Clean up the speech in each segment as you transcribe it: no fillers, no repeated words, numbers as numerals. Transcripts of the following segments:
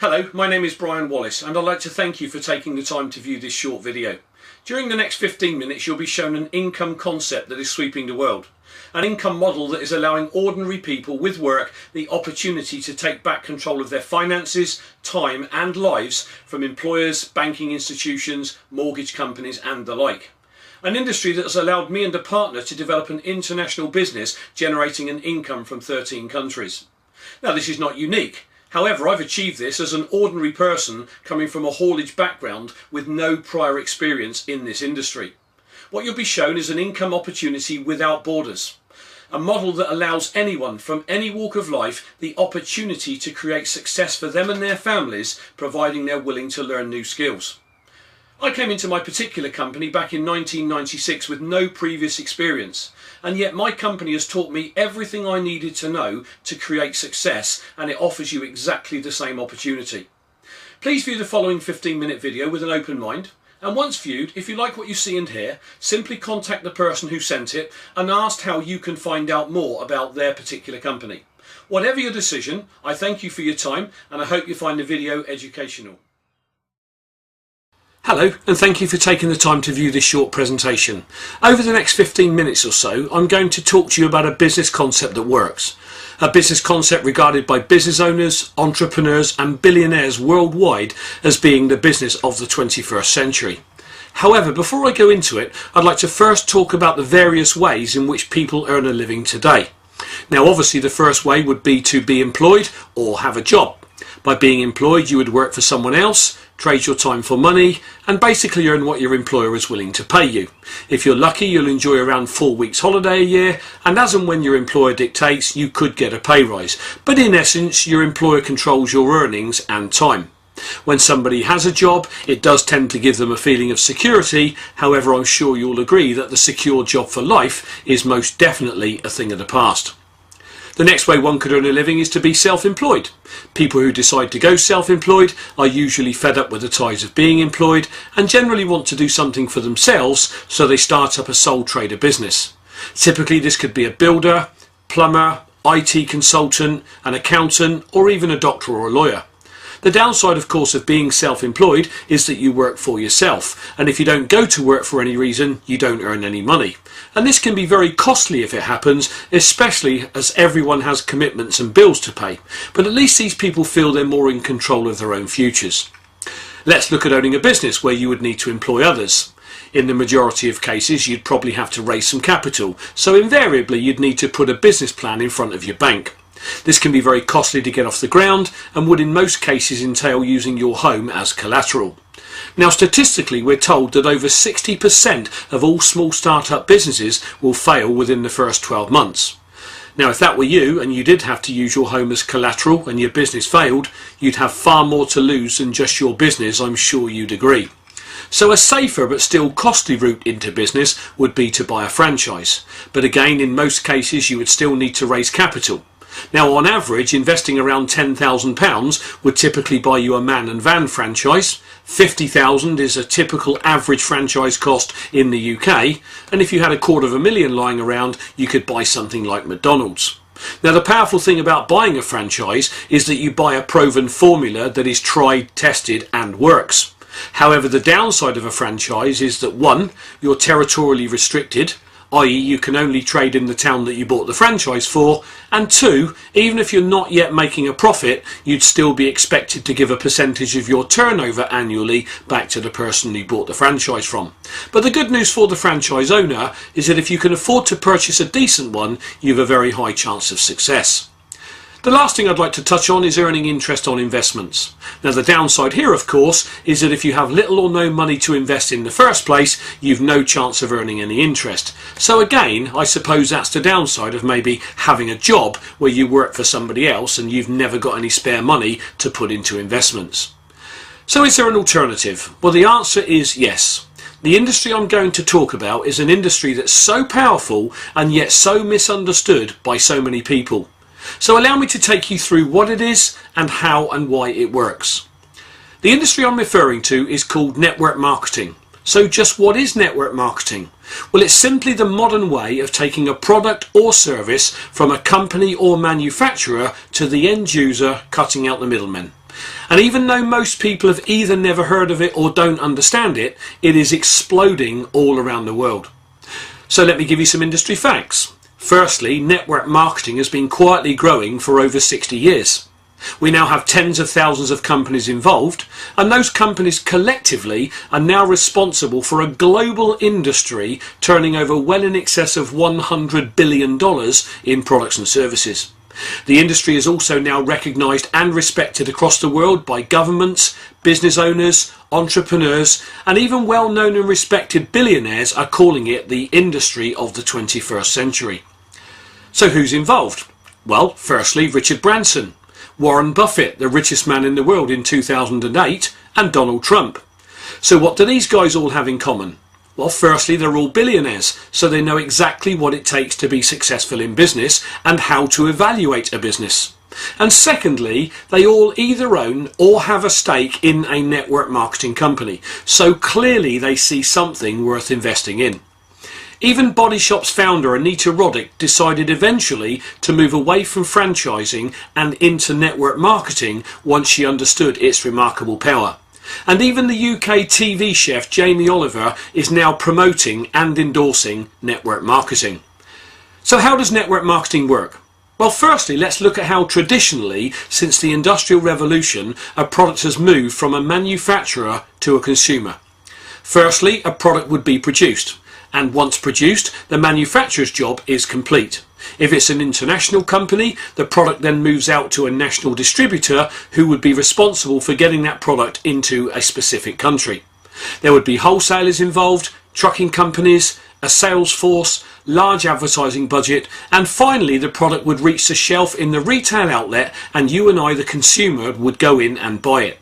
Hello, my name is Brian Wallace and I'd like to thank you for taking the time to view this short video. During the next 15 minutes you'll be shown an income concept that is sweeping the world. An income model that is allowing ordinary people with work the opportunity to take back control of their finances, time and lives from employers, banking institutions, mortgage companies and the like. An industry that has allowed me and a partner to develop an international business generating an income from 13 countries. Now this is not unique. However, I've achieved this as an ordinary person coming from a haulage background with no prior experience in this industry. What you'll be shown is an income opportunity without borders. A model that allows anyone from any walk of life the opportunity to create success for them and their families, providing they're willing to learn new skills. I came into my particular company back in 1996 with no previous experience, and yet my company has taught me everything I needed to know to create success, and it offers you exactly the same opportunity. Please view the following 15-minute video with an open mind, and once viewed, if you like what you see and hear, simply contact the person who sent it and ask how you can find out more about their particular company. Whatever your decision, I thank you for your time and I hope you find the video educational. Hello, and thank you for taking the time to view this short presentation. Over the next 15 minutes or so, I'm going to talk to you about a business concept that works. A business concept regarded by business owners, entrepreneurs and billionaires worldwide as being the business of the 21st century. However, before I go into it, I'd like to first talk about the various ways in which people earn a living today. Now obviously the first way would be to be employed or have a job. By being employed you would work for someone else, trade your time for money and basically earn what your employer is willing to pay you. If you're lucky you'll enjoy around 4 weeks holiday a year, and as and when your employer dictates you could get a pay rise, but in essence your employer controls your earnings and time. When somebody has a job it does tend to give them a feeling of security. However, I'm sure you'll agree that the secure job for life is most definitely a thing of the past. The next way one could earn a living is to be self-employed. People who decide to go self-employed are usually fed up with the ties of being employed and generally want to do something for themselves, so they start up a sole trader business. Typically this could be a builder, plumber, IT consultant, an accountant or even a doctor or a lawyer. The downside of course of being self-employed is that you work for yourself, and if you don't go to work for any reason you don't earn any money. And this can be very costly if it happens, especially as everyone has commitments and bills to pay, but at least these people feel they're more in control of their own futures. Let's look at owning a business where you would need to employ others. In the majority of cases you'd probably have to raise some capital, so invariably you'd need to put a business plan in front of your bank. This can be very costly to get off the ground and would in most cases entail using your home as collateral. Now statistically we're told that over 60% of all small start-up businesses will fail within the first 12 months. Now if that were you and you did have to use your home as collateral and your business failed, you'd have far more to lose than just your business, I'm sure you'd agree. So a safer but still costly route into business would be to buy a franchise, but again in most cases you would still need to raise capital. Now on average investing around £10,000 would typically buy you a man and van franchise. £50,000 is a typical average franchise cost in the UK, and if you had £250,000 lying around you could buy something like McDonald's. Now the powerful thing about buying a franchise is that you buy a proven formula that is tried, tested and works. However, the downside of a franchise is that 1. You're territorially restricted, i.e. you can only trade in the town that you bought the franchise for, and 2, even if you're not yet making a profit, you'd still be expected to give a percentage of your turnover annually back to the person you bought the franchise from. But the good news for the franchise owner is that if you can afford to purchase a decent one, you have a very high chance of success. The last thing I'd like to touch on is earning interest on investments. Now the downside here of course is that if you have little or no money to invest in the first place, you've no chance of earning any interest. So again, I suppose that's the downside of maybe having a job where you work for somebody else and you've never got any spare money to put into investments. So is there an alternative? Well, the answer is yes. The industry I'm going to talk about is an industry that's so powerful and yet so misunderstood by so many people. So allow me to take you through what it is and how and why it works. The industry I'm referring to is called network marketing. So just what is network marketing? Well, it's simply the modern way of taking a product or service from a company or manufacturer to the end user, cutting out the middlemen. And even though most people have either never heard of it or don't understand it, it is exploding all around the world. So let me give you some industry facts. Firstly, network marketing has been quietly growing for over 60 years. We now have tens of thousands of companies involved, and those companies collectively are now responsible for a global industry turning over well in excess of $100 billion in products and services. The industry is also now recognised and respected across the world by governments, business owners, entrepreneurs, and even well-known and respected billionaires are calling it the industry of the 21st century. So who's involved? Well, firstly, Richard Branson, Warren Buffett, the richest man in the world in 2008, and Donald Trump. So what do these guys all have in common? Well, firstly, they're all billionaires, so they know exactly what it takes to be successful in business and how to evaluate a business. And secondly, they all either own or have a stake in a network marketing company, so clearly they see something worth investing in. Even Body Shop's founder Anita Roddick decided eventually to move away from franchising and into network marketing once she understood its remarkable power. And even the UK TV chef Jamie Oliver is now promoting and endorsing network marketing. So how does network marketing work? Well, firstly, let's look at how traditionally, since the Industrial Revolution, a product has moved from a manufacturer to a consumer. Firstly, a product would be produced. And once produced, the manufacturer's job is complete. If it's an international company, the product then moves out to a national distributor who would be responsible for getting that product into a specific country. There would be wholesalers involved, trucking companies, a sales force, large advertising budget, and finally the product would reach the shelf in the retail outlet and you and I, the consumer, would go in and buy it.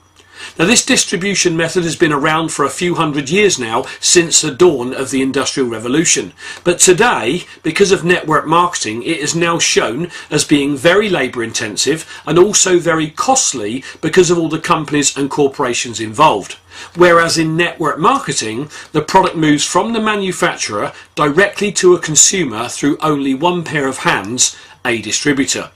Now, this distribution method has been around for a few hundred years now, since the dawn of the Industrial Revolution. But today, because of network marketing, it is now shown as being very labour intensive and also very costly because of all the companies and corporations involved. Whereas in network marketing, the product moves from the manufacturer directly to a consumer through only one pair of hands, a distributor.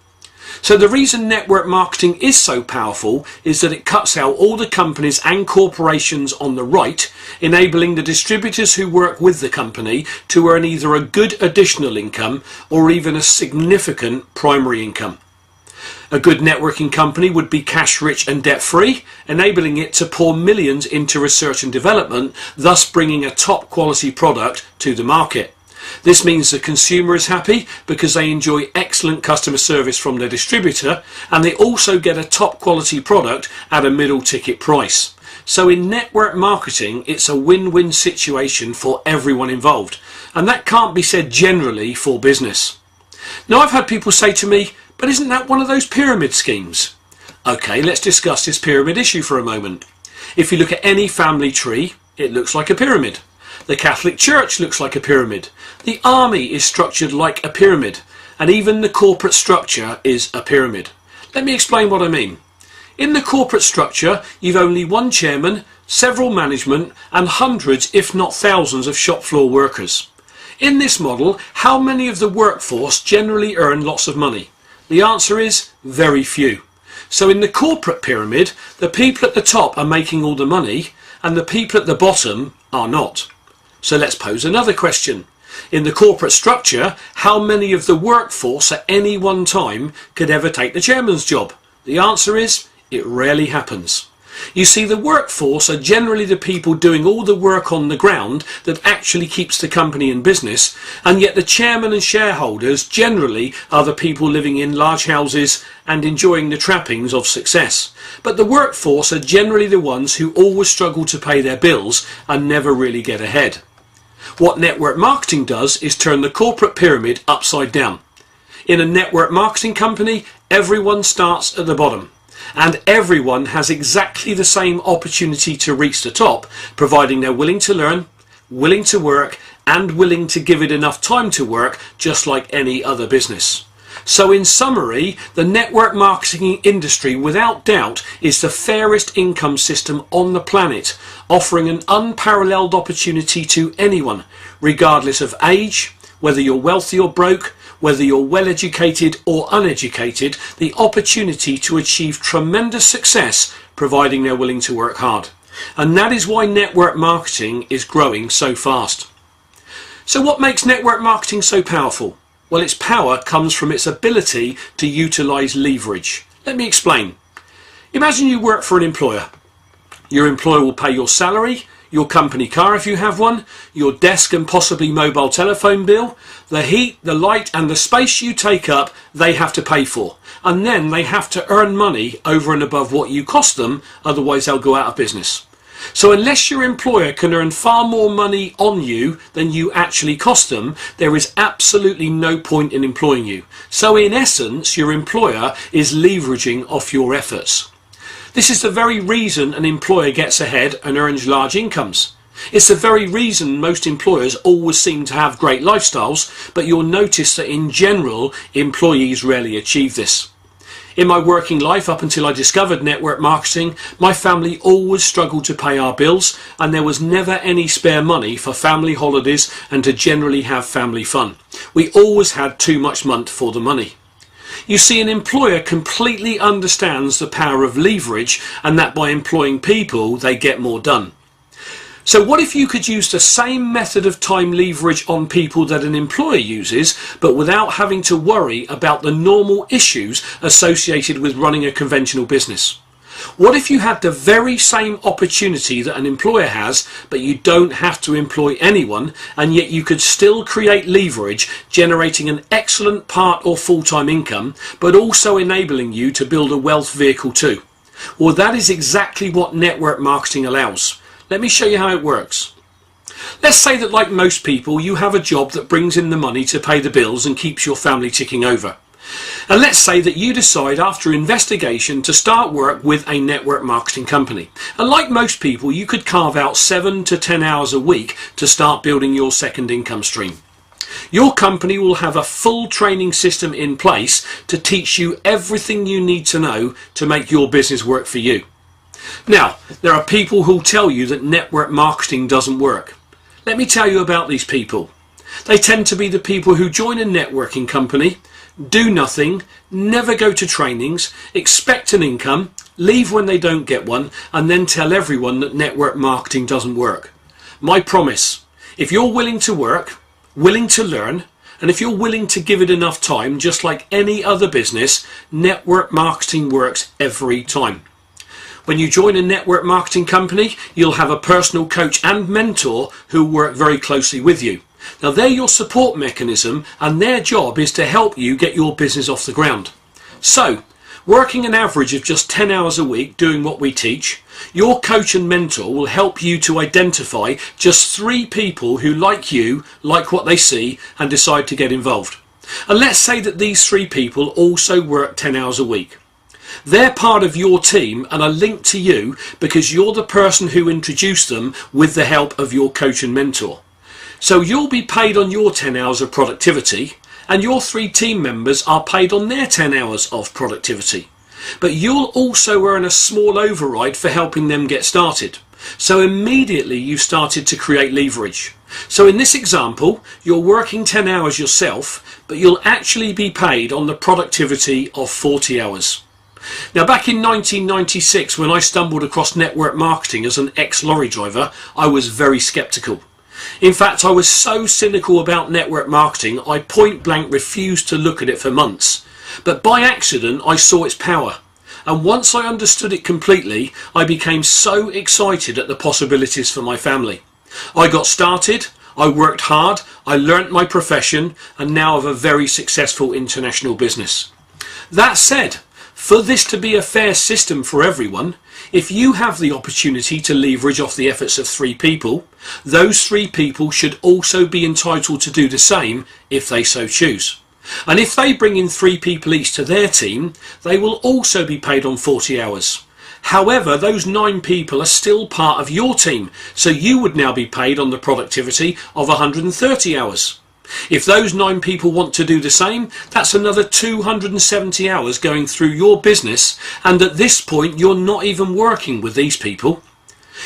So the reason network marketing is so powerful is that it cuts out all the companies and corporations on the right, enabling the distributors who work with the company to earn either a good additional income or even a significant primary income. A good networking company would be cash rich and debt free, enabling it to pour millions into research and development, thus bringing a top quality product to the market. This means the consumer is happy because they enjoy excellent customer service from their distributor, and they also get a top quality product at a middle ticket price. So in network marketing, it's a win-win situation for everyone involved, and that can't be said generally for business. Now, I've had people say to me, but isn't that one of those pyramid schemes? Okay, let's discuss this pyramid issue for a moment. If you look at any family tree, it looks like a pyramid. The Catholic Church looks like a pyramid. The army is structured like a pyramid. And even the corporate structure is a pyramid. Let me explain what I mean. In the corporate structure, you've only one chairman, several management, and hundreds, if not thousands, of shop floor workers. In this model, how many of the workforce generally earn lots of money? The answer is very few. So in the corporate pyramid, the people at the top are making all the money, and the people at the bottom are not. So let's pose another question. In the corporate structure, how many of the workforce at any one time could ever take the chairman's job? The answer is, it rarely happens. You see, the workforce are generally the people doing all the work on the ground that actually keeps the company in business, and yet the chairman and shareholders generally are the people living in large houses and enjoying the trappings of success. But the workforce are generally the ones who always struggle to pay their bills and never really get ahead. What network marketing does is turn the corporate pyramid upside down. In a network marketing company, everyone starts at the bottom, and everyone has exactly the same opportunity to reach the top, providing they're willing to learn, willing to work, and willing to give it enough time to work, just like any other business. So in summary, the network marketing industry without doubt is the fairest income system on the planet, offering an unparalleled opportunity to anyone, regardless of age, whether you're wealthy or broke, whether you're well educated or uneducated, the opportunity to achieve tremendous success providing they're willing to work hard. And that is why network marketing is growing so fast. So what makes network marketing so powerful? Well, its power comes from its ability to utilize leverage. Let me explain. Imagine you work for an employer. Your employer will pay your salary, your company car if you have one, your desk and possibly mobile telephone bill, the heat, the light and the space you take up, they have to pay for. And then they have to earn money over and above what you cost them, otherwise they'll go out of business. So unless your employer can earn far more money on you than you actually cost them, there is absolutely no point in employing you. So in essence, your employer is leveraging off your efforts. This is the very reason an employer gets ahead and earns large incomes. It's the very reason most employers always seem to have great lifestyles, but you'll notice that in general, employees rarely achieve this. In my working life, up until I discovered network marketing, my family always struggled to pay our bills, and there was never any spare money for family holidays and to generally have family fun. We always had too much money for the money. You see, an employer completely understands the power of leverage, and that by employing people, they get more done. So what if you could use the same method of time leverage on people that an employer uses, but without having to worry about the normal issues associated with running a conventional business? What if you had the very same opportunity that an employer has, but you don't have to employ anyone, and yet you could still create leverage, generating an excellent part or full-time income, but also enabling you to build a wealth vehicle too? Well, that is exactly what network marketing allows. Let me show you how it works. Let's say that, like most people, you have a job that brings in the money to pay the bills and keeps your family ticking over. And let's say that you decide after investigation to start work with a network marketing company. And like most people, you could carve out 7 to 10 hours a week to start building your second income stream. Your company will have a full training system in place to teach you everything you need to know to make your business work for you. Now, there are people who'll tell you that network marketing doesn't work. Let me tell you about these people. They tend to be the people who join a networking company, do nothing, never go to trainings, expect an income, leave when they don't get one, and then tell everyone that network marketing doesn't work. My promise, if you're willing to work, willing to learn, and if you're willing to give it enough time, just like any other business, network marketing works every time. When you join a network marketing company, you'll have a personal coach and mentor who work very closely with you. Now, they're your support mechanism, and their job is to help you get your business off the ground. So, working an average of just 10 hours a week doing what we teach, your coach and mentor will help you to identify just 3 people who, like you, like what they see and decide to get involved. And let's say that these 3 people also work 10 hours a week. They're part of your team and are linked to you because you're the person who introduced them with the help of your coach and mentor. So you'll be paid on your 10 hours of productivity, and your 3 team members are paid on their 10 hours of productivity. But you'll also earn a small override for helping them get started. So immediately you started to create leverage. So in this example, you're working 10 hours yourself, but you'll actually be paid on the productivity of 40 hours. Now, back in 1996, when I stumbled across network marketing as an ex-lorry driver, I was very skeptical. In fact, I was so cynical about network marketing, I point blank refused to look at it for months. But by accident, I saw its power. And once I understood it completely, I became so excited at the possibilities for my family. I got started, I worked hard, I learnt my profession, and now have a very successful international business. That said, for this to be a fair system for everyone, if you have the opportunity to leverage off the efforts of 3 people, those 3 people should also be entitled to do the same if they so choose. And if they bring in 3 people each to their team, they will also be paid on 40 hours. However, those 9 people are still part of your team, so you would now be paid on the productivity of 130 hours. If those 9 people want to do the same, that's another 270 hours going through your business, and at this point you're not even working with these people.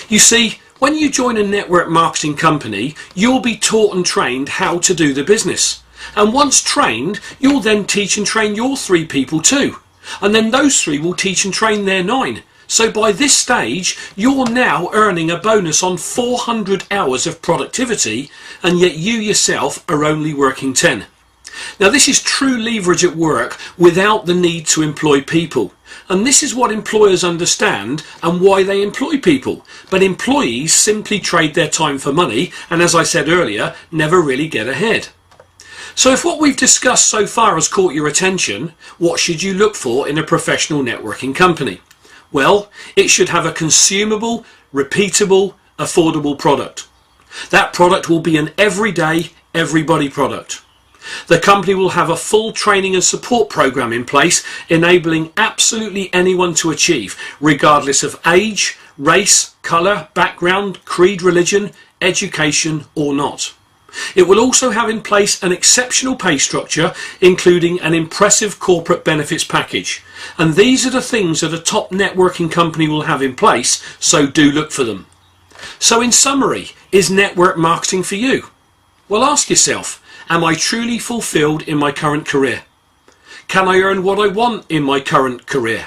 You see, when you join a network marketing company, you'll be taught and trained how to do the business. And once trained, you'll then teach and train your 3 people too. And then those 3 will teach and train their 9. So by this stage, you're now earning a bonus on 400 hours of productivity, and yet you yourself are only working 10. Now this is true leverage at work without the need to employ people. And this is what employers understand and why they employ people. But employees simply trade their time for money, and as I said earlier, never really get ahead. So if what we've discussed so far has caught your attention, what should you look for in a professional networking company? Well, it should have a consumable, repeatable, affordable product. That product will be an everyday, everybody product. The company will have a full training and support program in place, enabling absolutely anyone to achieve, regardless of age, race, colour, background, creed, religion, education or not. It will also have in place an exceptional pay structure, including an impressive corporate benefits package. And these are the things that a top networking company will have in place, so do look for them. So in summary, is network marketing for you? Well, ask yourself, am I truly fulfilled in my current career? Can I earn what I want in my current career?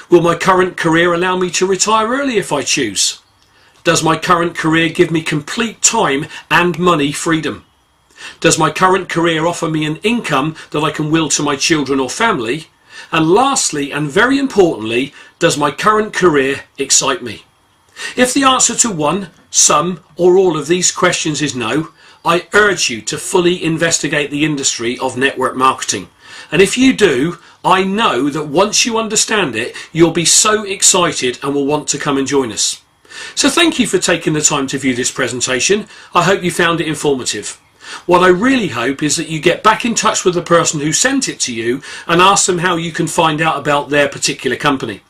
Will my current career allow me to retire early if I choose? Does my current career give me complete time and money freedom? Does my current career offer me an income that I can will to my children or family? And lastly, and very importantly, does my current career excite me? If the answer to one, some, or all of these questions is no, I urge you to fully investigate the industry of network marketing. And if you do, I know that once you understand it, you'll be so excited and will want to come and join us. So thank you for taking the time to view this presentation. I hope you found it informative. What I really hope is that you get back in touch with the person who sent it to you and ask them how you can find out about their particular company.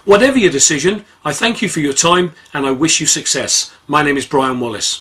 Whatever your decision, I thank you for your time and I wish you success. My name is Brian Wallace.